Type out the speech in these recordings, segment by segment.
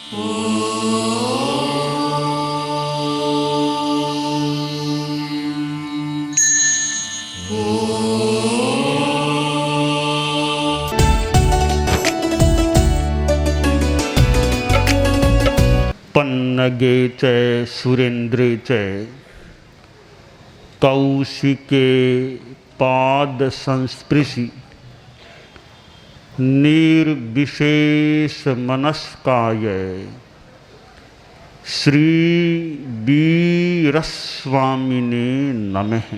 पन्नगे च सुरेन्द्रे च कौशिके पाद संस्पृशि निर्विशेष मनस्काय श्री वीरस्वामिने नमः।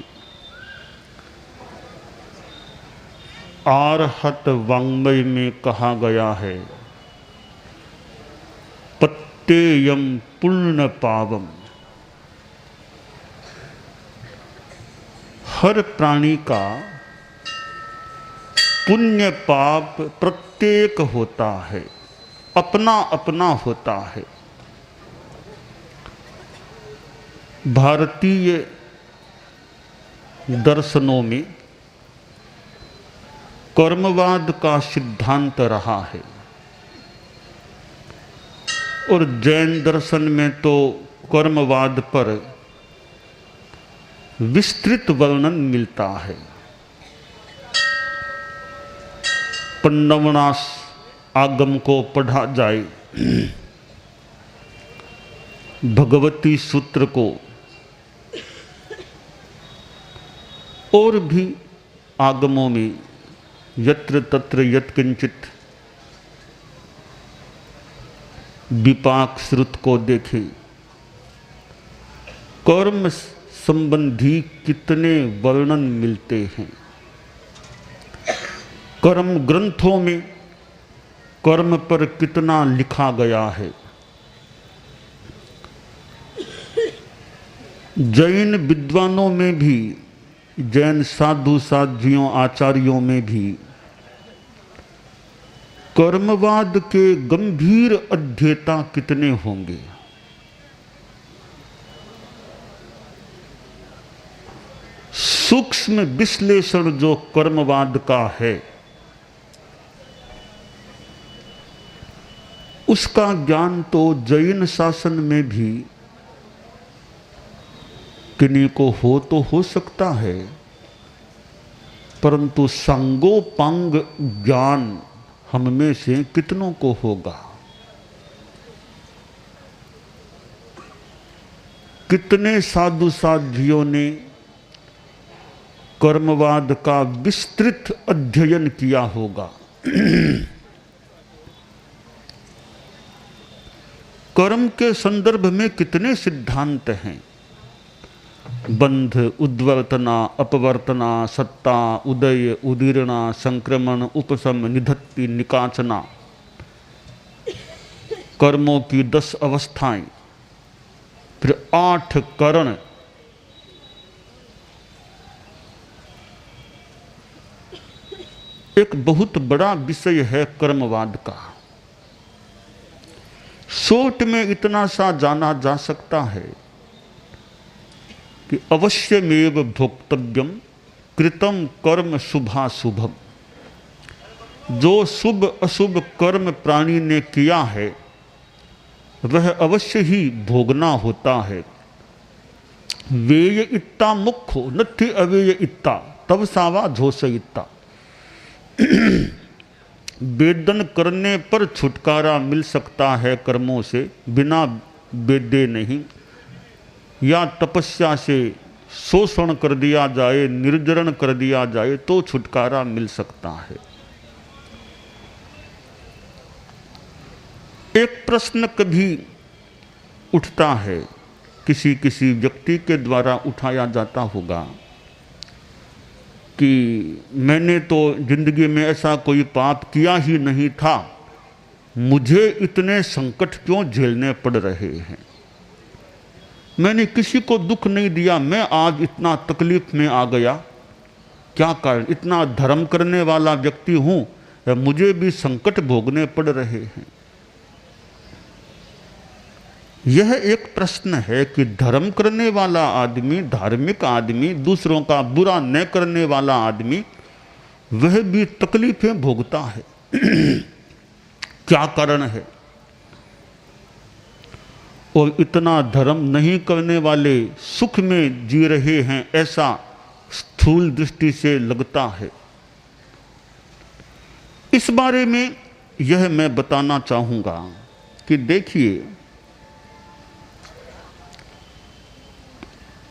आर्हत वाङ्मय में कहा गया है, पत्तेयम पुण्य पावम। हर प्राणी का पुण्य पाप प्रत्येक होता है, अपना अपना होता है। भारतीय दर्शनों में कर्मवाद का सिद्धांत रहा है और जैन दर्शन में तो कर्मवाद पर विस्तृत वर्णन मिलता है। पन्नवनास आगम को पढ़ा जाए, भगवती सूत्र को और भी आगमों में यत्र तत्र यत्किंचित विपाक श्रुत को देखें, कर्म संबंधी कितने वर्णन मिलते हैं। कर्म ग्रंथों में कर्म पर कितना लिखा गया है। जैन विद्वानों में भी, जैन साधु साध्वियों आचार्यों में भी कर्मवाद के गंभीर अध्येता कितने होंगे। सूक्ष्म विश्लेषण जो कर्मवाद का है, उसका ज्ञान तो जैन शासन में भी किन्हीं को हो तो हो सकता है, परंतु सांगोपांग ज्ञान हम में से कितनों को होगा। कितने साधु साध्वियों ने कर्मवाद का विस्तृत अध्ययन किया होगा। कर्म के संदर्भ में कितने सिद्धांत हैं। बंध, उद्वर्तना, अपवर्तना, सत्ता, उदय, उदीर्णा, संक्रमण, उपशम, निधत्ति, निकाचना, कर्मों की 10 अवस्थाएं, फिर 8 करण, एक बहुत बड़ा विषय है कर्मवाद का। शॉर्ट में इतना सा जाना जा सकता है कि अवश्यमेव भोक्तव्यम कृतम कर्म शुभाशुभम। जो शुभ अशुभ कर्म प्राणी ने किया है वह अवश्य ही भोगना होता है। वेय इत्ता मुख्यो नथि अवेय इत्ता तब सावा झोस इत्ता। वेदन करने पर छुटकारा मिल सकता है कर्मों से, बिना वेदे नहीं। या तपस्या से शोषण कर दिया जाए, निर्जरण कर दिया जाए तो छुटकारा मिल सकता है। एक प्रश्न कभी उठता है, किसी किसी व्यक्ति के द्वारा उठाया जाता होगा कि मैंने तो जिंदगी में ऐसा कोई पाप किया ही नहीं था, मुझे इतने संकट क्यों झेलने पड़ रहे हैं। मैंने किसी को दुख नहीं दिया, मैं आज इतना तकलीफ में आ गया, क्या कारण? इतना धर्म करने वाला व्यक्ति हूँ, मुझे भी संकट भोगने पड़ रहे हैं। यह एक प्रश्न है कि धर्म करने वाला आदमी, धार्मिक आदमी, दूसरों का बुरा न करने वाला आदमी, वह भी तकलीफें भोगता है। क्या कारण है? और इतना धर्म नहीं करने वाले सुख में जी रहे हैं, ऐसा स्थूल दृष्टि से लगता है। इस बारे में यह मैं बताना चाहूँगा कि देखिए,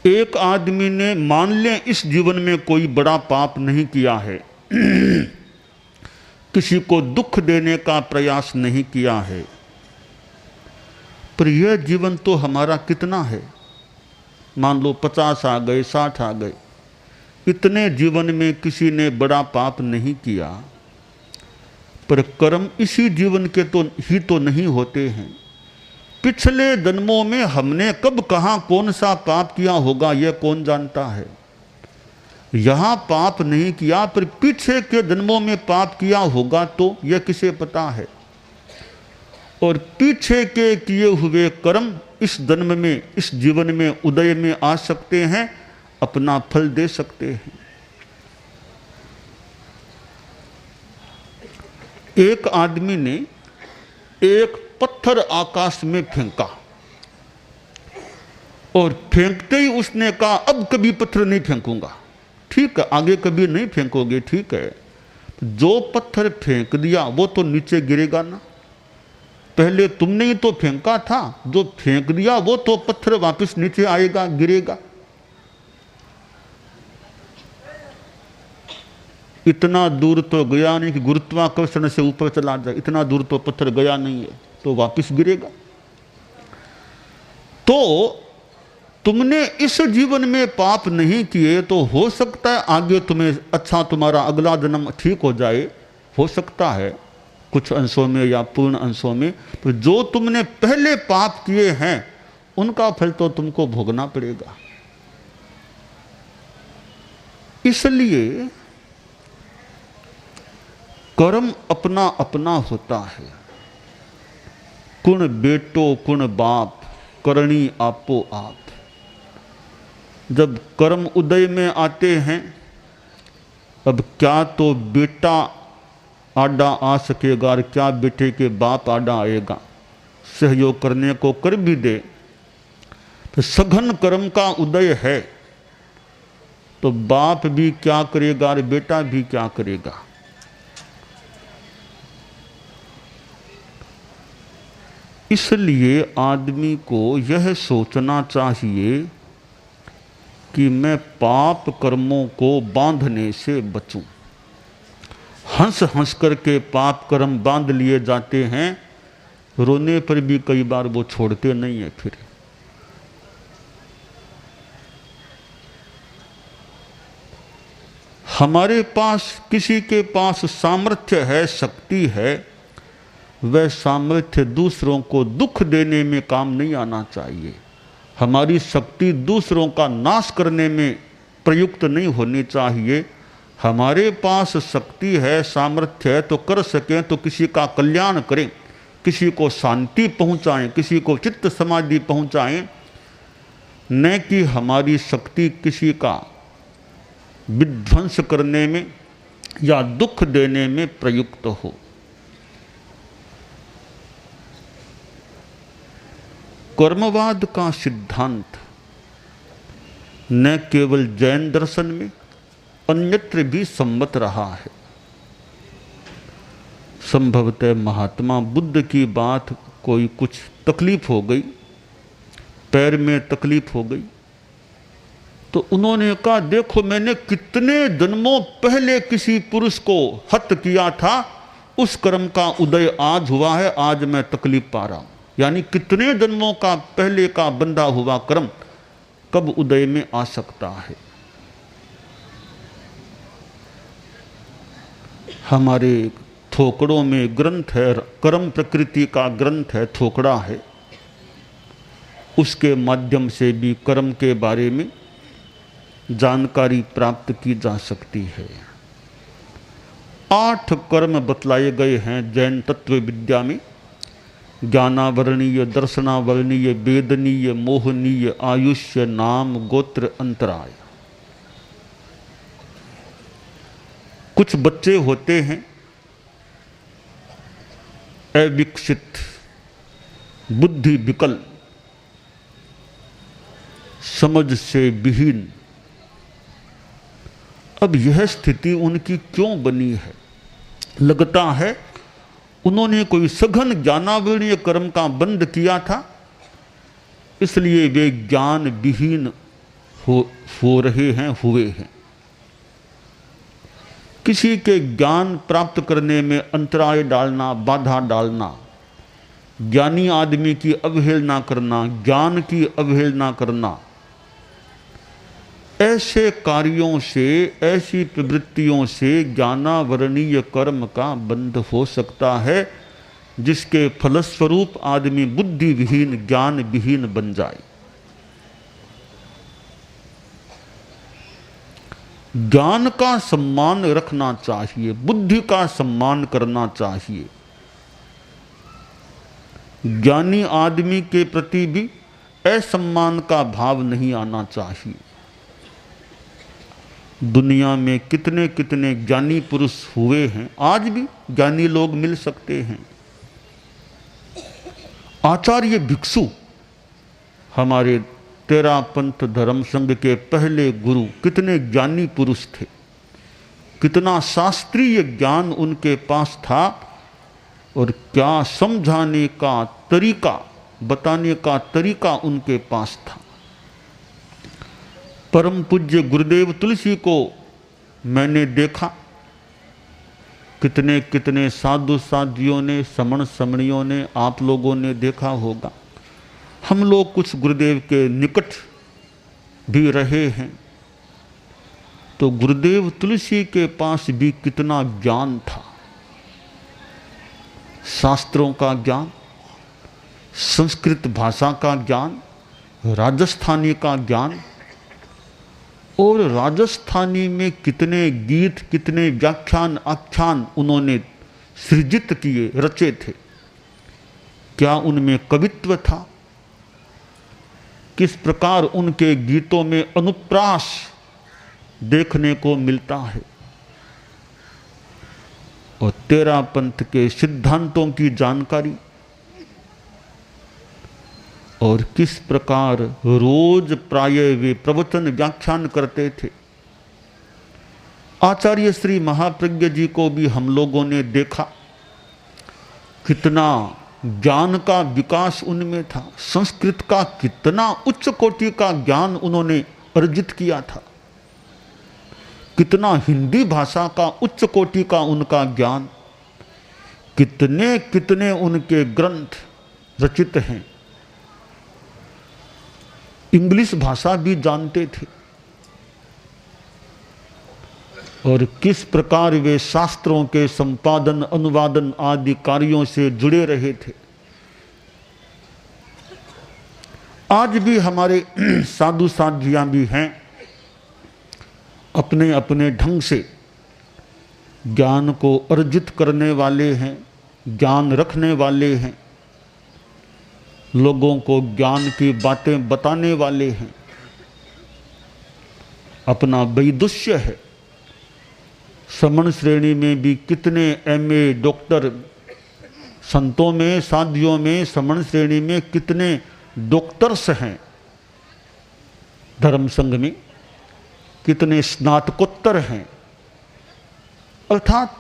एक आदमी ने मान लें इस जीवन में कोई बड़ा पाप नहीं किया है, किसी को दुख देने का प्रयास नहीं किया है, पर यह जीवन तो हमारा कितना है, मान लो 50 आ गए, 60 आ गए, इतने जीवन में किसी ने बड़ा पाप नहीं किया, पर कर्म इसी जीवन के तो नहीं होते हैं। पिछले जन्मों में हमने कब कहाँ कौन सा पाप किया होगा यह कौन जानता है। यहाँ पाप नहीं किया, पर पीछे के जन्मों में पाप किया होगा तो यह किसे पता है। और पीछे के किए हुए कर्म इस जन्म में, इस जीवन में, उदय में आ सकते हैं, अपना फल दे सकते हैं। एक आदमी ने एक पत्थर आकाश में फेंका और फेंकते ही उसने कहा अब कभी पत्थर नहीं फेंकूंगा। ठीक है, आगे कभी नहीं फेंकोगे, ठीक है। जो पत्थर फेंक दिया वो तो नीचे गिरेगा ना, पहले तुमने ही तो फेंका था, जो फेंक दिया वो तो पत्थर वापस नीचे आएगा, गिरेगा। इतना दूर तो गया नहीं कि गुरुत्वाकर्षण से ऊपर चला जाए, इतना दूर तो पत्थर गया नहीं है, तो वापस गिरेगा। तो तुमने इस जीवन में पाप नहीं किए तो हो सकता है आगे तुम्हें अच्छा, तुम्हारा अगला जन्म ठीक हो जाए, हो सकता है कुछ अंशों में या पूर्ण अंशों में। तो जो तुमने पहले पाप किए हैं उनका फल तो तुमको भोगना पड़ेगा। इसलिए कर्म अपना अपना होता है। कुण बेटो कुण बाप, करणी आपो आप। जब कर्म उदय में आते हैं, अब क्या तो बेटा आडा आ सकेगा और क्या बेटे के बाप आडा आएगा। सहयोग करने को कर भी दे तो सघन कर्म का उदय है, तो बाप भी क्या करेगा और बेटा भी क्या करेगा। इसलिए आदमी को यह सोचना चाहिए कि मैं पाप कर्मों को बांधने से बचूं। हंस हंस करके पाप कर्म बांध लिए जाते हैं, रोने पर भी कई बार वो छोड़ते नहीं है। फिर हमारे पास, किसी के पास सामर्थ्य है, शक्ति है, वह सामर्थ्य दूसरों को दुख देने में काम नहीं आना चाहिए। हमारी शक्ति दूसरों का नाश करने में प्रयुक्त नहीं होनी चाहिए। हमारे पास शक्ति है, सामर्थ्य है, तो कर सकें तो किसी का कल्याण करें, किसी को शांति पहुंचाएं, किसी को चित्त समाधि पहुंचाएं, न कि हमारी शक्ति किसी का विध्वंस करने में या दुख देने में प्रयुक्त हो। कर्मवाद का सिद्धांत न केवल जैन दर्शन में, अन्यत्र भी सम्मत रहा है। संभवतः महात्मा बुद्ध की बात, कोई कुछ तकलीफ हो गई, पैर में तकलीफ हो गई, तो उन्होंने कहा देखो मैंने कितने जन्मों पहले किसी पुरुष को हत्या किया था, उस कर्म का उदय आज हुआ है, आज मैं तकलीफ पा रहा हूं। यानी कितने जन्मों का पहले का बंधा हुआ कर्म कब उदय में आ सकता है। हमारे थोकड़ों में ग्रंथ है, कर्म प्रकृति का ग्रंथ है, थोकड़ा है, उसके माध्यम से भी कर्म के बारे में जानकारी प्राप्त की जा सकती है। 8 कर्म बतलाए गए हैं जैन तत्व विद्या में। ज्ञानावरणीय, दर्शनावरणीय, वेदनीय, मोहनीय, आयुष्य, नाम, गोत्र, अंतराय। कुछ बच्चे होते हैं अविकसित, बुद्धि विकल, समझ से विहीन। अब यह स्थिति उनकी क्यों बनी है? लगता है उन्होंने कोई सघन ज्ञानावरणीय कर्म का बंध किया था, इसलिए वे ज्ञान विहीन हो रहे हैं, हुए हैं। किसी के ज्ञान प्राप्त करने में अंतराय डालना, बाधा डालना, ज्ञानी आदमी की अवहेलना करना, ज्ञान की अवहेलना करना, ऐसे कार्यों से, ऐसी प्रवृत्तियों से ज्ञानावरणीय कर्म का बंध हो सकता है, जिसके फलस्वरूप आदमी बुद्धि विहीन, ज्ञान विहीन बन जाए। ज्ञान का सम्मान रखना चाहिए, बुद्धि का सम्मान करना चाहिए। ज्ञानी आदमी के प्रति भी असम्मान का भाव नहीं आना चाहिए। दुनिया में कितने कितने ज्ञानी पुरुष हुए हैं, आज भी ज्ञानी लोग मिल सकते हैं। आचार्य भिक्षु हमारे तेरा पंथ धर्म संघ के पहले गुरु कितने ज्ञानी पुरुष थे, कितना शास्त्रीय ज्ञान उनके पास था, और क्या समझाने का तरीका, बताने का तरीका उनके पास था। परम पूज्य गुरुदेव तुलसी को मैंने देखा, कितने कितने साधु साधियों ने, समण समणियों ने, आप लोगों ने देखा होगा। हम लोग कुछ गुरुदेव के निकट भी रहे हैं, तो गुरुदेव तुलसी के पास भी कितना ज्ञान था। शास्त्रों का ज्ञान, संस्कृत भाषा का ज्ञान, राजस्थानी का ज्ञान, और राजस्थानी में कितने गीत, कितने व्याख्यान, आख्यान उन्होंने सृजित किए, रचे थे। क्या उनमें कवित्व था? किस प्रकार उनके गीतों में अनुप्रास देखने को मिलता है। और तेरा पंथ के सिद्धांतों की जानकारी, और किस प्रकार रोज प्रायः वे प्रवचन व्याख्यान करते थे। आचार्य श्री महाप्रज्ञ जी को भी हम लोगों ने देखा, कितना ज्ञान का विकास उनमें था, संस्कृत का कितना उच्च कोटि का ज्ञान उन्होंने अर्जित किया था, कितना हिंदी भाषा का उच्च कोटि का उनका ज्ञान, कितने कितने उनके ग्रंथ रचित हैं। इंग्लिश भाषा भी जानते थे, और किस प्रकार वे शास्त्रों के संपादन, अनुवादन आदि कार्यों से जुड़े रहे थे। आज भी हमारे साधु साधियां भी हैं, अपने अपने ढंग से ज्ञान को अर्जित करने वाले हैं, ज्ञान रखने वाले हैं, लोगों को ज्ञान की बातें बताने वाले हैं। अपना वैदुष्य है। समण श्रेणी में भी कितने एमए, डॉक्टर, संतों में, साधियों में, समण श्रेणी में कितने डॉक्टर्स हैं। धर्म संघ में कितने स्नातकोत्तर हैं। अर्थात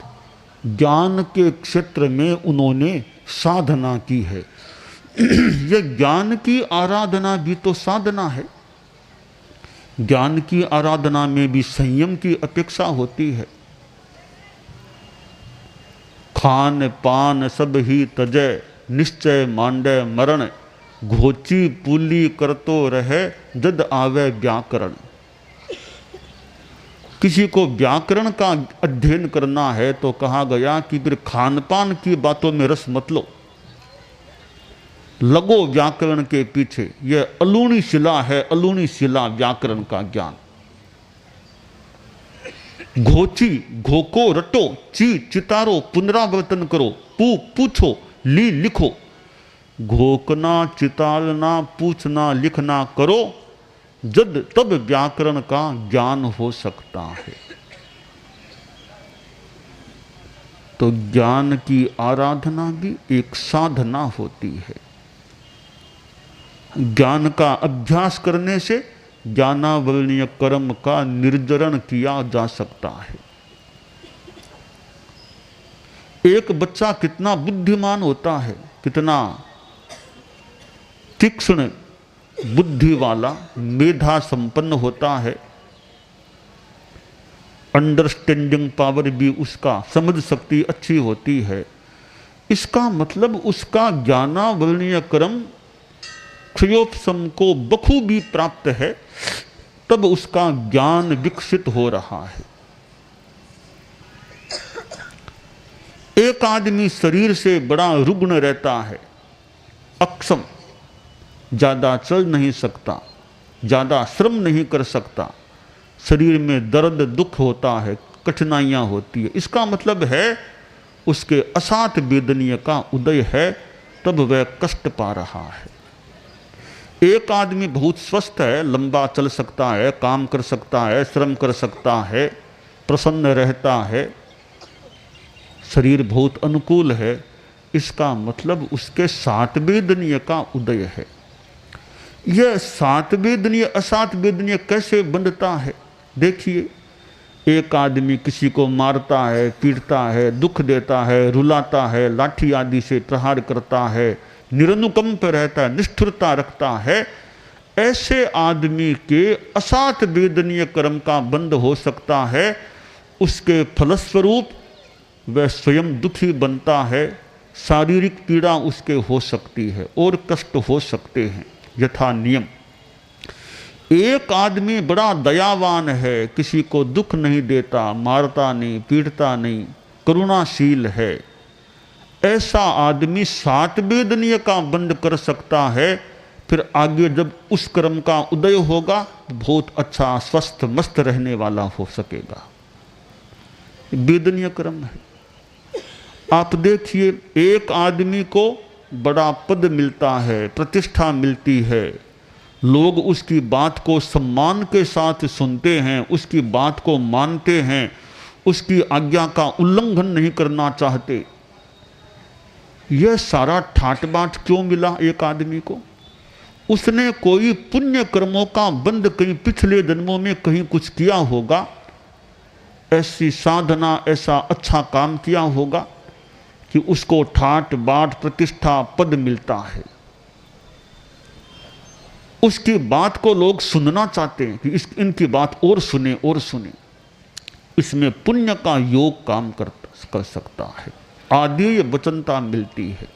ज्ञान के क्षेत्र में उन्होंने साधना की है। यह ज्ञान की आराधना भी तो साधना है। ज्ञान की आराधना में भी संयम की अपेक्षा होती है। खान पान सब ही तजय, निश्चय मांडे मरण, घोची पुली करतो रहे, जद आवे व्याकरण। किसी को व्याकरण का अध्ययन करना है तो कहा गया कि फिर खान पान की बातों में रस मत लो, लगो व्याकरण के पीछे। यह अलूणी शिला है, अलूणी शिला व्याकरण का ज्ञान। घोची, घोको रटो, ची चितारो, पुनरावर्तन करो, पूछो, लिखो। घोकना, चितालना, पूछना, लिखना करो, जब तब व्याकरण का ज्ञान हो सकता है। तो ज्ञान की आराधना भी एक साधना होती है। ज्ञान का अभ्यास करने से ज्ञानावरणीय कर्म का निर्जरण किया जा सकता है। एक बच्चा कितना बुद्धिमान होता है, कितना तीक्ष्ण बुद्धि वाला, मेधा संपन्न होता है, अंडरस्टैंडिंग पावर भी उसका, समझ शक्ति अच्छी होती है। इसका मतलब उसका ज्ञानावरणीय कर्म क्षयोपशम को बखूबी प्राप्त है, तब उसका ज्ञान विकसित हो रहा है। एक आदमी शरीर से बड़ा रुग्ण रहता है, अक्षम, ज्यादा चल नहीं सकता, ज्यादा श्रम नहीं कर सकता, शरीर में दर्द दुख होता है, कठिनाइयां होती है। इसका मतलब है उसके असात वेदनीय का उदय है, तब वह कष्ट पा रहा है। एक आदमी बहुत स्वस्थ है, लंबा चल सकता है, काम कर सकता है, श्रम कर सकता है, प्रसन्न रहता है, शरीर बहुत अनुकूल है, इसका मतलब उसके सात वेदनीय का उदय है। यह सात वेदनीय असात वेदनीय कैसे बनता है? देखिए, एक आदमी किसी को मारता है, पीटता है, दुख देता है, रुलाता है, लाठी आदि से प्रहार करता है, निरनुकंप रहता है, निष्ठुरता रखता है, ऐसे आदमी के असात वेदनीय कर्म का बंध हो सकता है। उसके फलस्वरूप वह स्वयं दुखी बनता है, शारीरिक पीड़ा उसके हो सकती है और कष्ट हो सकते हैं यथा नियम। एक आदमी बड़ा दयावान है, किसी को दुख नहीं देता, मारता नहीं, पीटता नहीं, करुणाशील है, ऐसा आदमी सात वेदनीय का बंध कर सकता है। फिर आगे जब उस कर्म का उदय होगा, बहुत अच्छा स्वस्थ मस्त रहने वाला हो सकेगा। वेदनीय कर्म है। आप देखिए, एक आदमी को बड़ा पद मिलता है, प्रतिष्ठा मिलती है, लोग उसकी बात को सम्मान के साथ सुनते हैं, उसकी बात को मानते हैं, उसकी आज्ञा का उल्लंघन नहीं करना चाहते। यह सारा ठाट बाट क्यों मिला एक आदमी को? उसने कोई पुण्य कर्मों का बंध कहीं पिछले जन्मों में कहीं कुछ किया होगा, ऐसी साधना, ऐसा अच्छा काम किया होगा कि उसको ठाट बाट प्रतिष्ठा पद मिलता है। उसकी बात को लोग सुनना चाहते हैं कि इनकी बात और सुने और सुने। इसमें पुण्य का योग काम कर सकता है, आदि वचनता मिलती है।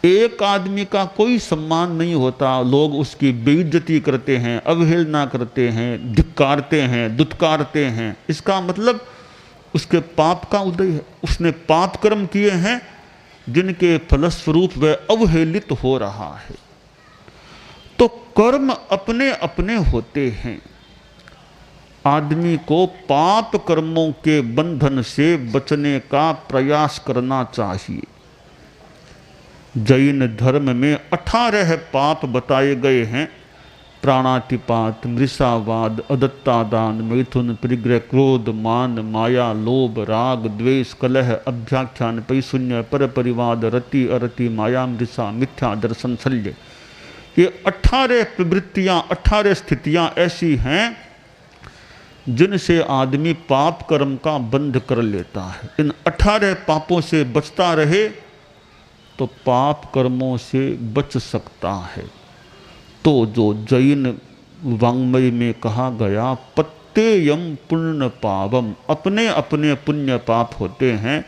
एक आदमी का कोई सम्मान नहीं होता, लोग उसकी बेइज्जती करते हैं, अवहेलना करते हैं, धिक्कारते हैं, दुत्कारते हैं। इसका मतलब उसके पाप का उदय है। उसने पाप कर्म किए हैं जिनके फलस्वरूप वह अवहेलित हो रहा है। तो कर्म अपने अपने होते हैं। आदमी को पाप कर्मों के बंधन से बचने का प्रयास करना चाहिए। जैन धर्म में 18 पाप बताए गए हैं। प्राणातिपात, मृषावाद, अदत्तादान, मैथुन, परिग्रह, क्रोध, मान, माया, लोभ, राग, द्वेष, कलह, अभ्याख्यान, पैशून्य, परपरिवाद, रति, अरति, माया, मृषा, मिथ्या दर्शन, शल्य। ये 18 प्रवृत्तियां, 18 स्थितियां ऐसी हैं जिनसे आदमी पाप कर्म का बंध कर लेता है। इन 18 पापों से बचता रहे तो पाप कर्मों से बच सकता है। तो जो जैन वाङ्मय में कहा गया, पत्येयम पुण्य पावम, अपने अपने पुण्य पाप होते हैं,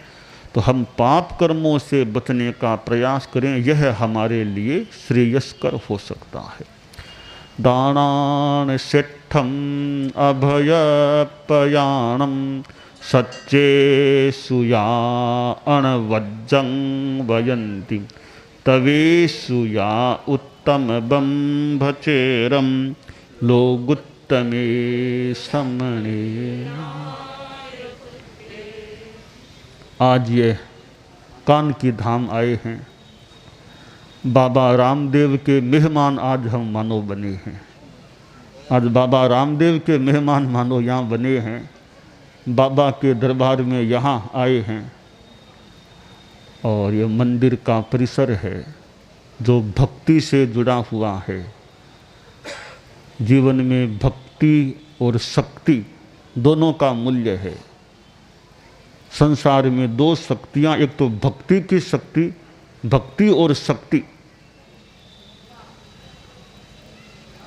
तो हम पाप कर्मों से बचने का प्रयास करें, यह हमारे लिए श्रेयस्कर हो सकता है। दानान सेठम अभयपयाणम सच्चे सुया अणवज्जं वयन्ति तवेशु या उत्तम बंभचेरम लोगुत्तमे समणे। आज ये कानकी धाम आए हैं। बाबा रामदेव के मेहमान आज हम मानो बने हैं। आज बाबा रामदेव के मेहमान मानो यहाँ बने हैं, बाबा के दरबार में यहाँ आए हैं। और ये मंदिर का परिसर है, जो भक्ति से जुड़ा हुआ है। जीवन में भक्ति और शक्ति दोनों का मूल्य है। संसार में दो शक्तियाँ, एक तो भक्ति की शक्ति, भक्ति और शक्ति।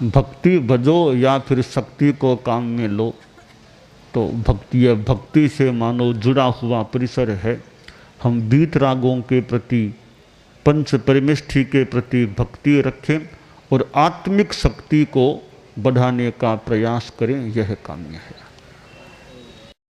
भक्ति भजो या फिर शक्ति को काम में लो। तो भक्ति से मानो जुड़ा हुआ परिसर है। हम बीत रागों के प्रति, पंच परमेष्ठी के प्रति भक्ति रखें और आत्मिक शक्ति को बढ़ाने का प्रयास करें, यह काम्य है।